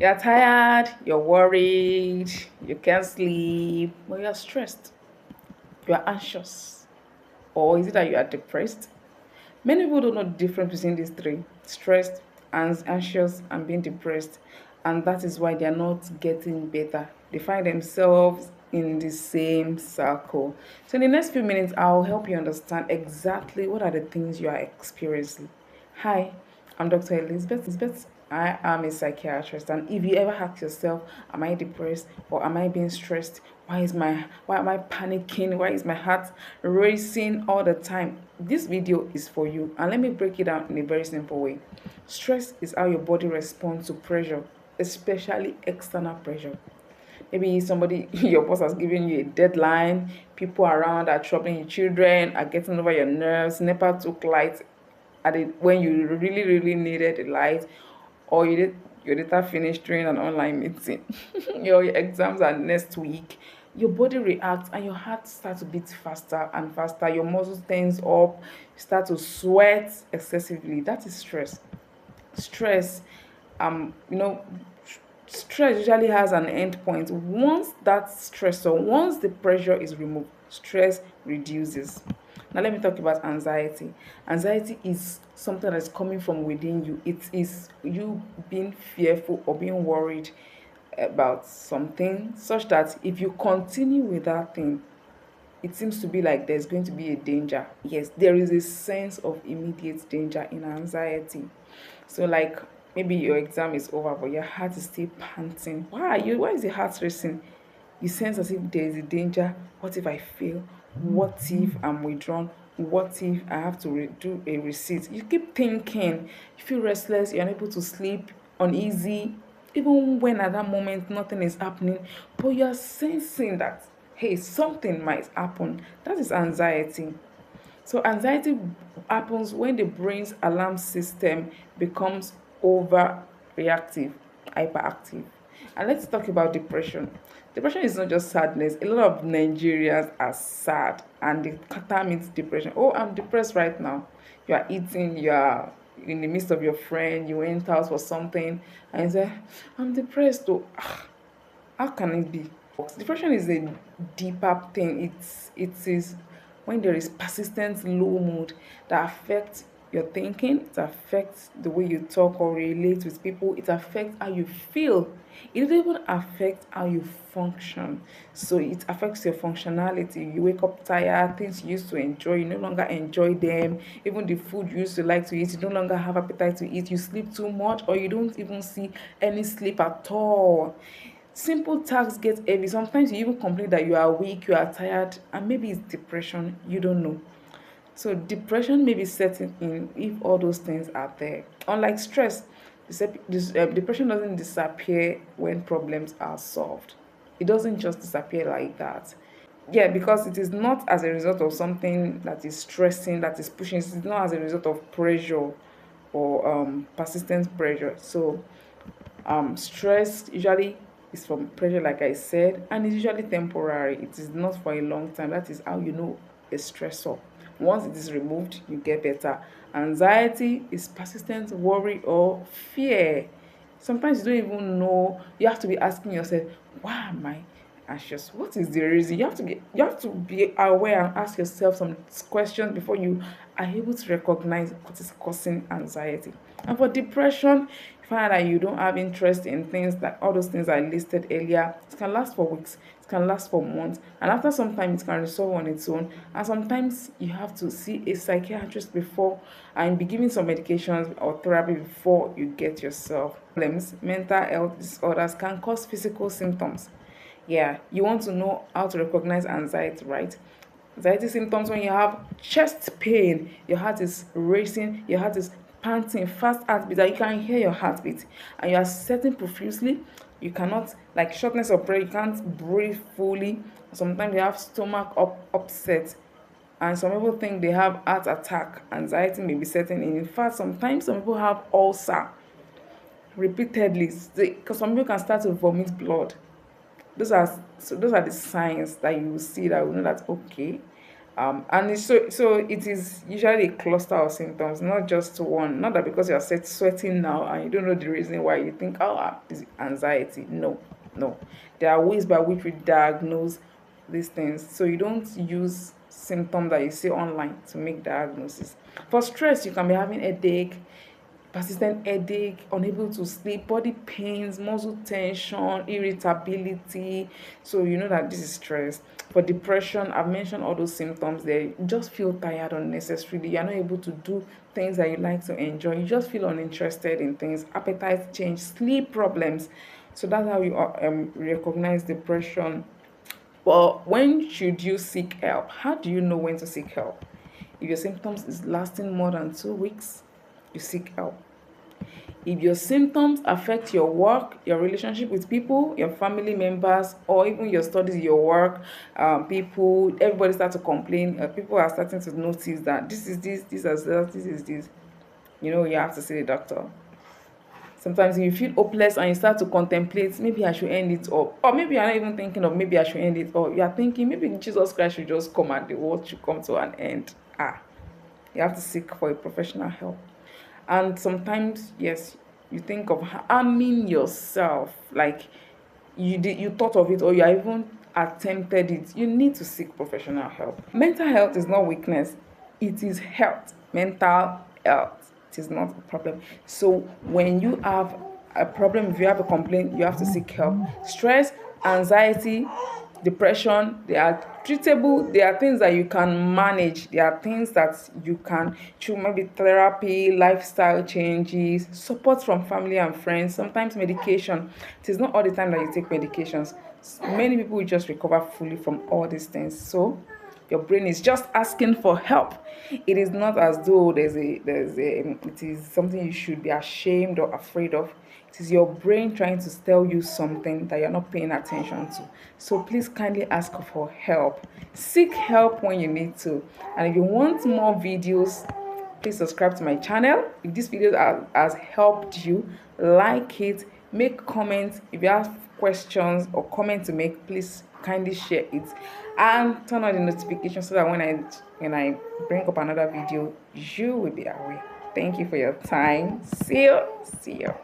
You're tired, you're worried, you can't sleep, but you're stressed, you're anxious, or is it that you are depressed? Many people don't know the difference between these three: stressed, anxious, and being depressed. And that is why they are not getting better. They find themselves in the same circle. So, in the next few minutes, I'll help you understand exactly what are the things you are experiencing. Hi, I'm Dr. Elizabeth. I am a psychiatrist, and if you ever ask yourself, am I depressed or am I being stressed? Why am I panicking? Why is my heart racing all the time? This video is for you, and let me break it down in a very simple way. Stress is how your body responds to pressure, especially external pressure. Maybe somebody, your boss has given you a deadline, people around are troubling your children, are getting over your nerves, NEPA took light when you really needed the light, or your data finished during an online meeting. Your exams are next week. Your body reacts and your heart starts to beat faster and faster. Your muscles tense up, you start to sweat excessively. That is stress. Stress, um, you know, stress usually has an end point. Once that stressor, once the pressure is removed, stress reduces. Now let me talk about anxiety. Anxiety is something that's coming from within you. It is you being fearful or being worried about something, such that if you continue with that thing, it seems to be like there's going to be a danger. Yes, there is a sense of immediate danger in anxiety. So, like, maybe your exam is over, but your heart is still panting. Why is your heart racing? You sense as if there is a danger. What if I fail? What if I'm withdrawn? What if I have to do a receipt? You keep thinking. You feel restless. You're unable to sleep, uneasy, even when at that moment nothing is happening, but you're sensing that, hey, something might happen. That is anxiety. So anxiety happens when the brain's alarm system becomes overreactive, hyperactive. And let's talk about depression. Depression is not just sadness. A lot of Nigerians are sad and the term is depression. Oh, I'm depressed right now. You are eating, you are in the midst of your friend, you went out for something, and you say, I'm depressed. Oh, how can it be? Depression is a deeper thing. It is when there is persistent low mood that affects your thinking, it affects the way you talk or relate with people, it affects how you feel. It even affects how you function. So it affects your functionality. You wake up tired, things you used to enjoy, you no longer enjoy them. Even the food you used to like to eat, you no longer have appetite to eat. You sleep too much, or you don't even see any sleep at all. Simple tasks get heavy. Sometimes you even complain that you are weak, you are tired, and maybe it's depression. You don't know. So depression may be setting in if all those things are there. Unlike stress, depression doesn't disappear when problems are solved. It doesn't just disappear like that. Yeah, because it is not as a result of something that is stressing, that is pushing. It's not as a result of pressure or persistent pressure. So stress usually is from pressure, like I said, and it's usually temporary. It is not for a long time. That is how you know a stressor. Once it is removed, you get better. Anxiety is persistent worry or fear. Sometimes you don't even know. You have to be asking yourself, why am I anxious? What is the reason? You have to be aware and ask yourself some questions before you are able to recognize what is causing anxiety. And for depression, you find out that you don't have interest in things, that all those things I listed earlier. It can last for weeks, it can last for months, and after some time it can resolve on its own. And sometimes you have to see a psychiatrist before and be given some medications or therapy before you get yourself. Problems, mental health disorders can cause physical symptoms. Yeah, you want to know how to recognize anxiety, right? Anxiety symptoms: when you have chest pain, your heart is racing, your heart is panting, fast heartbeat, that you can hear your heartbeat, and you are sweating profusely. You cannot, like shortness of breath, you can't breathe fully. Sometimes you have upset, and some people think they have heart attack. Anxiety may be setting in. In fact, sometimes some people have ulcer repeatedly, because some people can start to vomit blood. Those are the signs that you will see, that will know that, okay, And it's so it is usually a cluster of symptoms, not just one. Not that because you're sweating now and you don't know the reason why, you think, oh, it's anxiety. No, no. There are ways by which we diagnose these things. So you don't use symptom that you see online to make diagnosis. For stress, you can be having headache, persistent headache, unable to sleep, body pains, muscle tension, irritability. So you know that this is stress. For depression, I've mentioned all those symptoms there. You just feel tired unnecessarily. You're not able to do things that you like to enjoy. You just feel uninterested in things. Appetite change, sleep problems. So that's how you recognize depression. But when should you seek help? How do you know when to seek help? If your symptoms is lasting more than 2 weeks, you seek help. If your symptoms affect your work, your relationship with people, your family members, or even your studies, your work, people, everybody start to complain. People are starting to notice that this is this is that, this is this. You know, you have to see the doctor. Sometimes you feel hopeless and you start to contemplate, maybe I should end it all. Or maybe you're not even thinking of maybe I should end it all. You're thinking maybe Jesus Christ should just come and the world should come to an end. You have to seek for a professional help. And sometimes, yes, you think of harming yourself, like you thought of it or you even attempted it. You need to seek professional help. Mental health is not weakness, it is health. Mental health, it is not a problem. So when you have a problem, if you have a complaint, you have to seek help. Stress, anxiety, depression, they are treatable. They are things that you can manage. There are things that you can through maybe therapy, lifestyle changes, support from family and friends, sometimes medication. It is not all the time that you take medications. Many people will just recover fully from all these things. So your brain is just asking for help. It is not as though it is something you should be ashamed or afraid of. It is your brain trying to tell you something that you're not paying attention to. So please kindly ask for help. Seek help when you need to. And if you want more videos, please subscribe to my channel. If this video has helped you, like it, make comments. If you have questions or comment to make, please kindly share it and turn on the notification so that when I bring up another video, you will be aware. Thank you for your time. See you.